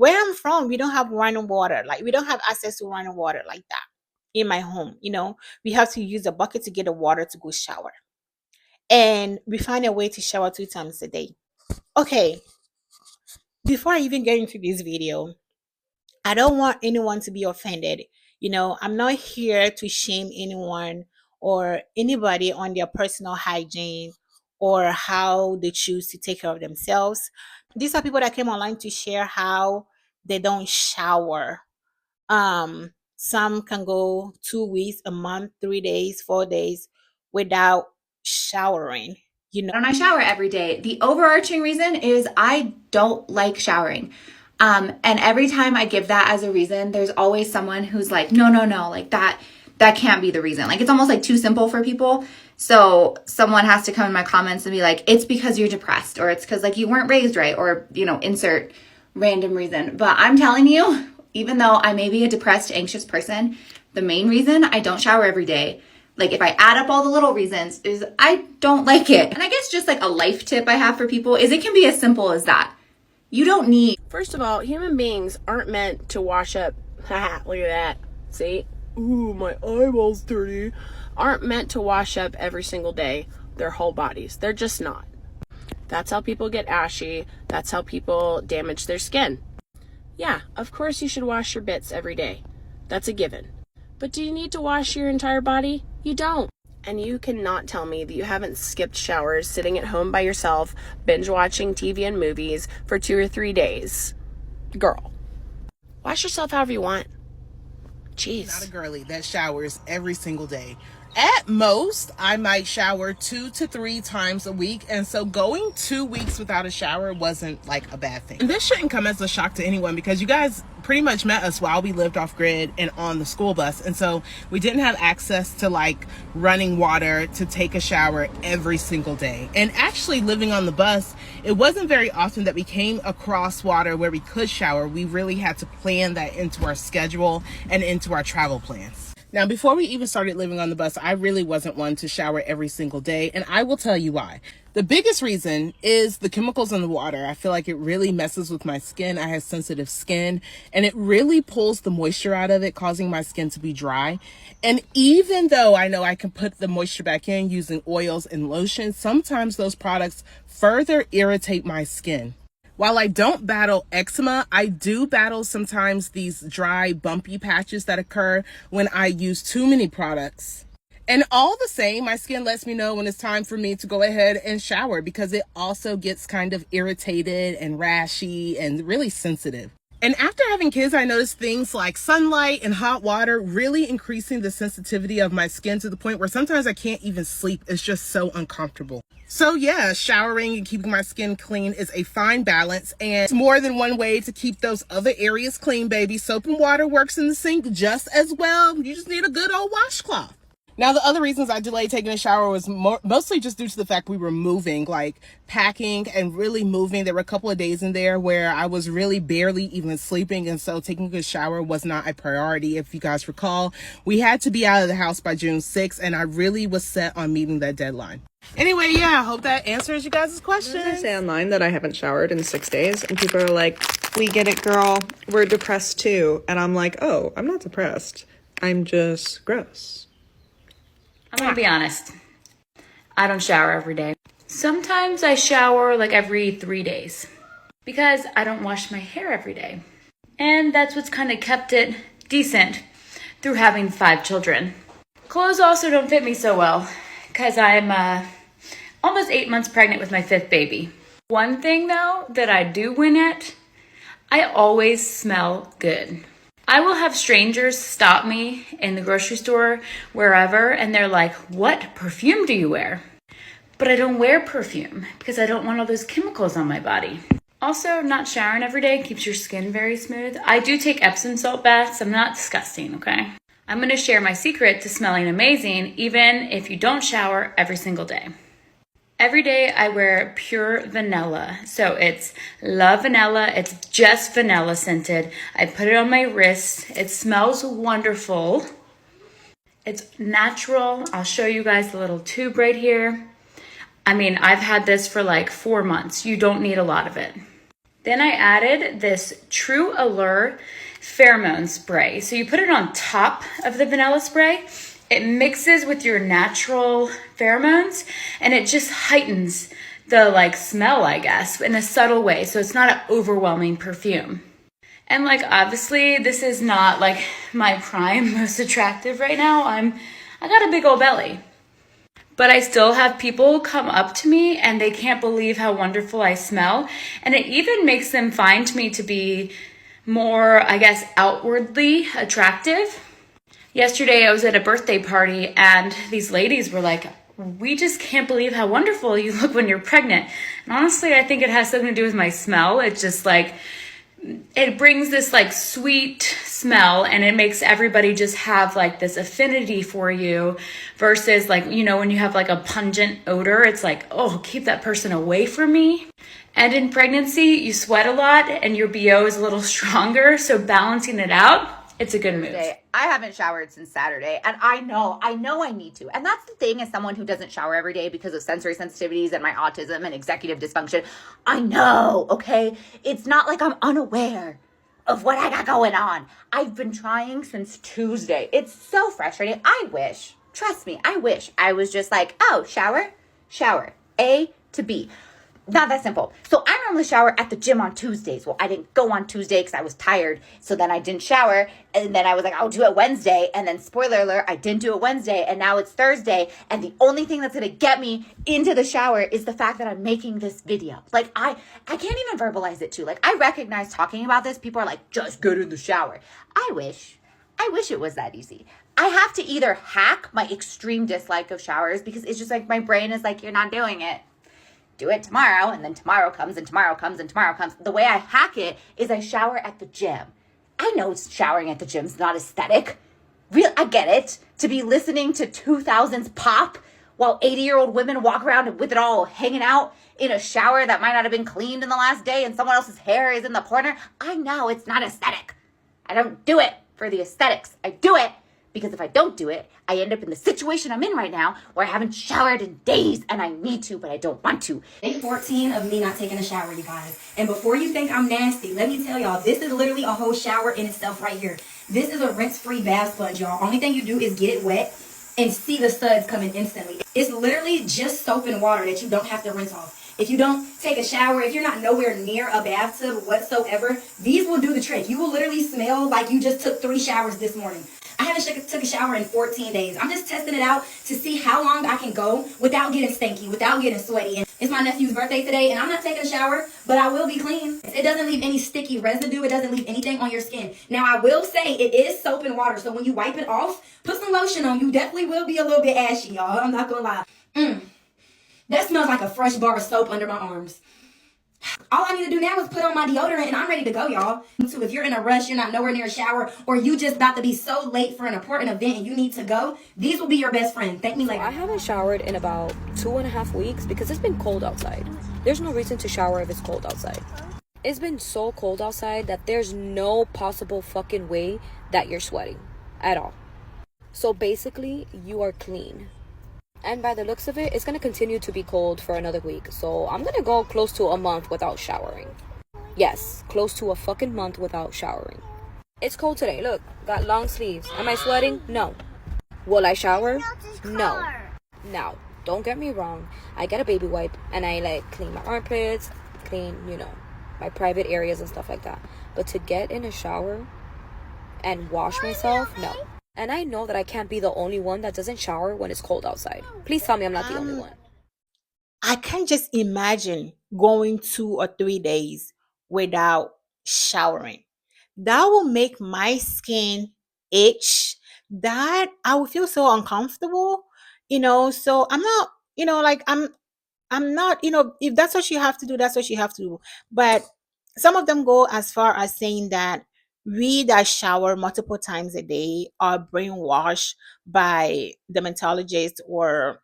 Where I'm from, we don't have running water. Like, we don't have access to running water like that in my home. We have to use a bucket to get the water to go shower. And we find a way to shower 2 times a day. Okay, before I even get into this video, I don't want anyone to be offended. I'm not here to shame anyone or anybody on their personal hygiene or how they choose to take care of themselves. These are people that came online to share how they don't shower. Some can go 2 weeks, a month, 3 days, 4 days without showering. And I shower every day. The overarching reason is I don't like showering. And every time I give that as a reason, there's always someone who's like, no, like that can't be the reason. Like, it's almost like too simple for people. So someone has to come in my comments and be like, it's because you're depressed, or it's because like you weren't raised right, or, insert random reason. But I'm telling you, even though I may be a depressed, anxious person, the main reason I don't shower every day, like if I add up all the little reasons, is I don't like it. And I guess just like a life tip I have for people is it can be as simple as that. You don't need. First of all, human beings aren't meant to wash up. Haha, look at that. See? Ooh, my eyeball's dirty. Aren't meant to wash up every single day their whole bodies. They're just not. That's how people get ashy. That's how people damage their skin. Yeah, of course you should wash your bits every day. That's a given. But do you need to wash your entire body? You don't. And you cannot tell me that you haven't skipped showers sitting at home by yourself, binge watching TV and movies for 2 or 3 days. Girl, wash yourself however you want. Jeez. Not a girly that showers every single day. At most, I might shower 2 to 3 times a week. And so going 2 weeks without a shower wasn't like a bad thing. And this shouldn't come as a shock to anyone because you guys pretty much met us while we lived off grid and on the school bus. And so we didn't have access to like running water to take a shower every single day. And actually living on the bus, it wasn't very often that we came across water where we could shower. We really had to plan that into our schedule and into our travel plans. Now, before we even started living on the bus, I really wasn't one to shower every single day, and I will tell you why. The biggest reason is the chemicals in the water. I feel like it really messes with my skin. I have sensitive skin, and it really pulls the moisture out of it, causing my skin to be dry. And even though I know I can put the moisture back in using oils and lotions, sometimes those products further irritate my skin. While I don't battle eczema, I do battle sometimes these dry, bumpy patches that occur when I use too many products. And all the same, my skin lets me know when it's time for me to go ahead and shower because it also gets kind of irritated and rashy and really sensitive. And after having kids, I noticed things like sunlight and hot water really increasing the sensitivity of my skin to the point where sometimes I can't even sleep. It's just so uncomfortable. So yeah, showering and keeping my skin clean is a fine balance, and it's more than one way to keep those other areas clean, baby. Soap and water works in the sink just as well. You just need a good old washcloth. Now, the other reasons I delayed taking a shower was mostly just due to the fact we were moving, like packing and really moving. There were a couple of days in there where I was really barely even sleeping. And so taking a shower was not a priority. If you guys recall, we had to be out of the house by June 6th, and I really was set on meeting that deadline. Anyway, yeah, I hope that answers you guys' questions. I say online that I haven't showered in 6 days, and people are like, we get it, girl. We're depressed too. And I'm like, oh, I'm not depressed. I'm just gross. I'm gonna be honest. I don't shower every day. Sometimes I shower like every 3 days because I don't wash my hair every day. And that's what's kind of kept it decent through having 5 children. Clothes also don't fit me so well because I'm almost 8 months pregnant with my 5th baby. One thing though that I do win at, I always smell good. I will have strangers stop me in the grocery store, wherever, and they're like, what perfume do you wear? But I don't wear perfume because I don't want all those chemicals on my body. Also, not showering every day keeps your skin very smooth. I do take Epsom salt baths. I'm not disgusting, okay? I'm going to share my secret to smelling amazing, even if you don't shower every single day. Every day I wear pure vanilla. So it's Love Vanilla. It's just vanilla scented. I put it on my wrist. It smells wonderful. It's natural. I'll show you guys the little tube right here. I mean, I've had this for like 4 months. You don't need a lot of it. Then I added this True Allure pheromone spray. So you put it on top of the vanilla spray. It mixes with your natural pheromones and it just heightens the like smell, I guess, in a subtle way. So it's not an overwhelming perfume. And like obviously this is not like my prime most attractive right now. I got a big old belly. But I still have people come up to me and they can't believe how wonderful I smell. And it even makes them find me to be more, I guess, outwardly attractive. Yesterday, I was at a birthday party and these ladies were like, we just can't believe how wonderful you look when you're pregnant. And honestly, I think it has something to do with my smell. It's just like, it brings this like sweet smell and it makes everybody just have like this affinity for you versus like, you know, when you have like a pungent odor, it's like, oh, keep that person away from me. And in pregnancy, you sweat a lot and your BO is a little stronger. So balancing it out, it's a good move. I haven't showered since Saturday, and I know I need to. And that's the thing, as someone who doesn't shower every day because of sensory sensitivities and my autism and executive dysfunction, I know, okay? It's not like I'm unaware of what I got going on. I've been trying since Tuesday. It's so frustrating. I wish, trust me, I wish I was just like, oh, shower, A to B. Not that simple. So I normally shower at the gym on Tuesdays. Well, I didn't go on Tuesday because I was tired. So then I didn't shower. And then I was like, I'll do it Wednesday. And then spoiler alert, I didn't do it Wednesday. And now it's Thursday. And the only thing that's going to get me into the shower is the fact that I'm making this video. Like I can't even verbalize it too. Like I recognize talking about this. People are like, just get in the shower. I wish it was that easy. I have to either hack my extreme dislike of showers because it's just like my brain is like, you're not doing it. Do it tomorrow, and then tomorrow comes, and tomorrow comes, and tomorrow comes. The way I hack it is I shower at the gym. I know showering at the gym is not aesthetic. I get it. To be listening to 2000s pop while 80-year-old women walk around with it all hanging out in a shower that might not have been cleaned in the last day and someone else's hair is in the corner. I know it's not aesthetic. I don't do it for the aesthetics. I do it because if I don't do it, I end up in the situation I'm in right now where I haven't showered in days and I need to, but I don't want to. Day 14 of me not taking a shower, you guys. And before you think I'm nasty, let me tell y'all, this is literally a whole shower in itself right here. This is a rinse-free bath sponge, y'all. Only thing you do is get it wet and see the suds coming instantly. It's literally just soap and water that you don't have to rinse off. If you don't take a shower, if you're not nowhere near a bathtub whatsoever, these will do the trick. You will literally smell like you just took 3 showers this morning. I haven't took a shower in 14 days. I'm just testing it out to see how long I can go without getting stinky, without getting sweaty. And it's my nephew's birthday today, and I'm not taking a shower, but I will be clean. It doesn't leave any sticky residue. It doesn't leave anything on your skin. Now, I will say it is soap and water, so when you wipe it off, put some lotion on. You definitely will be a little bit ashy, y'all. I'm not gonna lie. That smells like a fresh bar of soap under my arms. All I need to do now is put on my deodorant and I'm ready to go, y'all. So if you're in a rush, you're not nowhere near a shower, or you just about to be so late for an important event and you need to go, these will be your best friend. Thank me later. I haven't showered in about 2.5 weeks because it's been cold outside. There's no reason to shower if it's cold outside. It's been so cold outside that there's no possible fucking way that you're sweating at all. So basically, you are clean. And by the looks of it, it's going to continue to be cold for another week. So I'm going to go close to a month without showering. Yes, close to a fucking month without showering. It's cold today. Look, got long sleeves. Am I sweating? No. Will I shower? No. Now, don't get me wrong. I get a baby wipe and I like clean my armpits, clean, my private areas and stuff like that. But to get in a shower and wash myself, no. And I know that I can't be the only one that doesn't shower when it's cold outside. Please tell me I'm not the only one. I can just imagine going 2 or 3 days without showering. That will make my skin itch. That I would feel so uncomfortable, So I'm not, like I'm not, if that's what you have to do, that's what you have to do. But some of them go as far as saying that we that shower multiple times a day are brainwashed by dermatologists or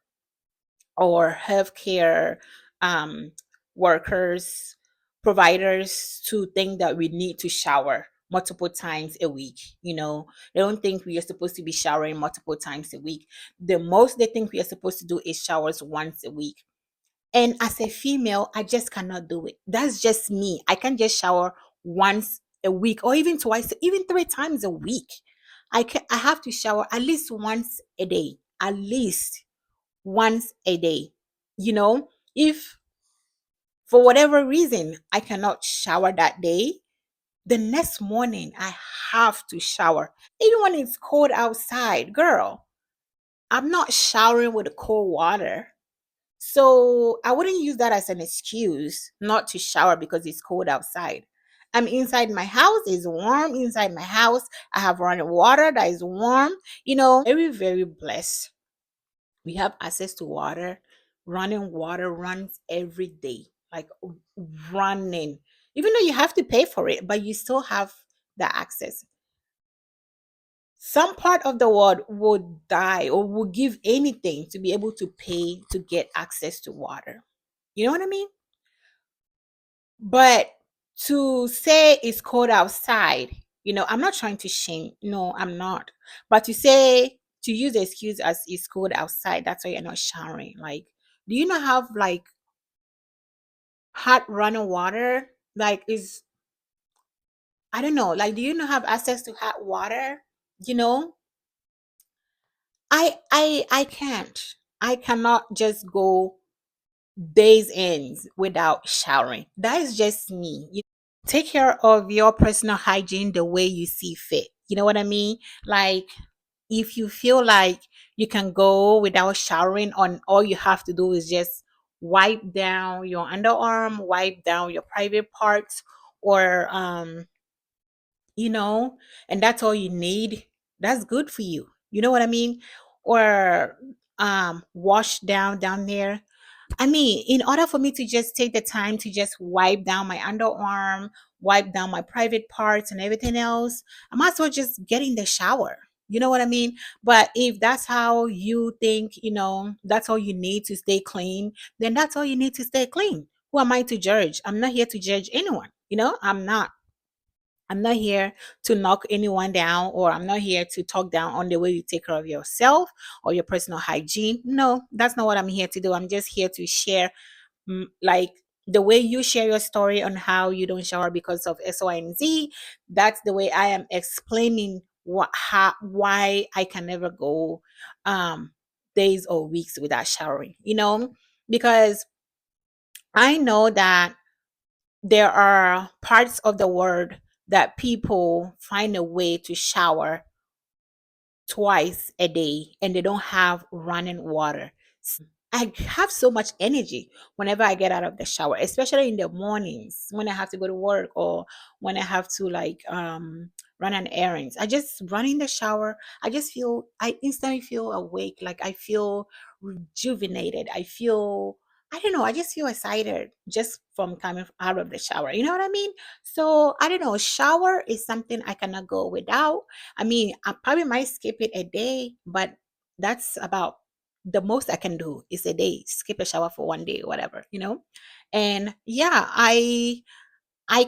healthcare um, workers, providers to think that we need to shower multiple times a week. They don't think we are supposed to be showering multiple times a week. The most they think we are supposed to do is showers once a week. And as a female, I just cannot do it. That's just me. I can just shower once a week or even twice, even 3 times a week. I have to shower at least once a day. At least once a day. You know, if for whatever reason I cannot shower that day, the next morning I have to shower. Even when it's cold outside, girl, I'm not showering with the cold water. So I wouldn't use that as an excuse not to shower because it's cold outside. I'm inside my house, it's warm inside my house. I have running water that is warm. Very, very blessed. We have access to water. Running water runs every day, like running. Even though you have to pay for it, but you still have the access. Some part of the world would die or would give anything to be able to pay to get access to water. You know what I mean? But to say it's cold outside, I'm not trying to shame. No, I'm not. But to use the excuse as it's cold outside, that's why you're not showering. Like, do you not have like hot running water? Like, I don't know. Like, do you not have access to hot water? You know, I can't. I cannot just go days ends without showering. That is just me. Take care of your personal hygiene the way you see fit. You know what I mean? Like, if you feel like you can go without showering, on all you have to do is just wipe down your underarm, wipe down your private parts, or you know, and that's all you need. That's good for you. You know what I mean? Or wash down there. I mean, in order for me to just take the time to just wipe down my underarm, wipe down my private parts and everything else, I might as well just get in the shower. You know what I mean? But if that's how you think, that's all you need to stay clean, then that's all you need to stay clean. Who am I to judge? I'm not here to judge anyone. I'm not. I'm not here to knock anyone down, or I'm not here to talk down on the way you take care of yourself or your personal hygiene. No, that's not what I'm here to do. I'm just here to share, like, the way you share your story on how you don't shower because of X, Y, and Z. That's the way I am explaining why I can never go days or weeks without showering, because I know that there are parts of the world that people find a way to shower twice a day and they don't have running water. I have so much energy whenever I get out of the shower, especially in the mornings when I have to go to work or when I have to like run an errands. I just run in the shower. I instantly feel awake, like I feel rejuvenated. I don't know, I just feel excited just from coming out of the shower. You know what I mean? So I don't know, shower is something I cannot go without. I mean, I probably might skip it a day, but that's about the most I can do is a day, skip a shower for one day, whatever. And yeah, I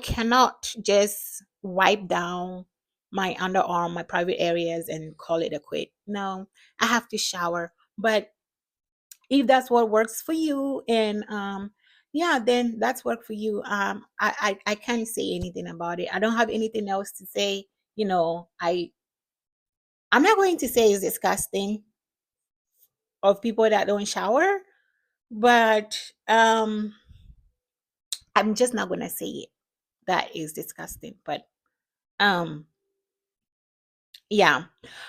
cannot just wipe down my underarm, my private areas, and call it a quit. No, I have to shower. But if that's what works for you, and yeah, then that's work for you. I can't say anything about it. I don't have anything else to say. I'm not going to say it's disgusting of people that don't shower, but I'm just not gonna say it. That is disgusting. But um yeah.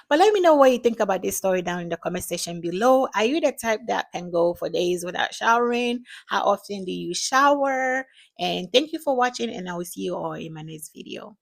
But let me know what you think about this story down in the comment section below. Are you the type that can go for days without showering? How often do you shower? And thank you for watching, and I will see you all in my next video.